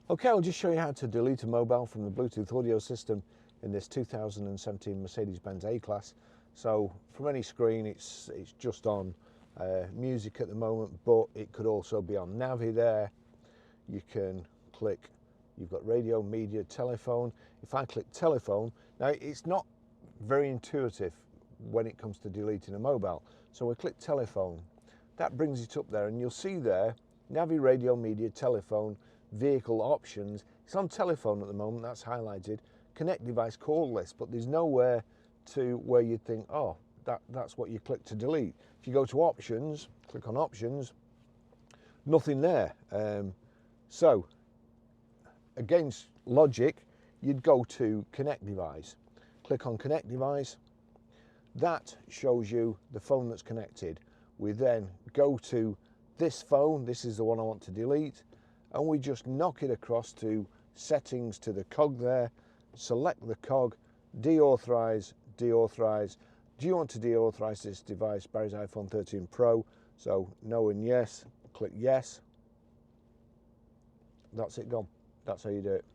Okay, I'll just show you how to delete a mobile from the Bluetooth audio system in this 2017 Mercedes Benz A Class. So from any screen, it's just on music at the moment, but it could also be on Navi there. You can click, you've got radio, media, telephone. If I click telephone, now it's not very intuitive when it comes to deleting a mobile. So we click telephone, that brings it up there and you'll see there, Navi, radio, media, telephone, vehicle options. It's on telephone at the moment, that's highlighted. Connect device call list, but there's nowhere to where you'd think, oh, that's what you click to delete. If you go to options, click on options, nothing there. So against logic, you'd go to connect device. Click on connect device. That shows you the phone that's connected. We then go to this phone, this is the one I want to delete, and we just knock it across to settings to the cog there, select the cog, deauthorize, deauthorize. Do you want to deauthorize this device? Barry's iPhone 13 Pro. So no and yes, click yes. That's it gone. That's how you do it.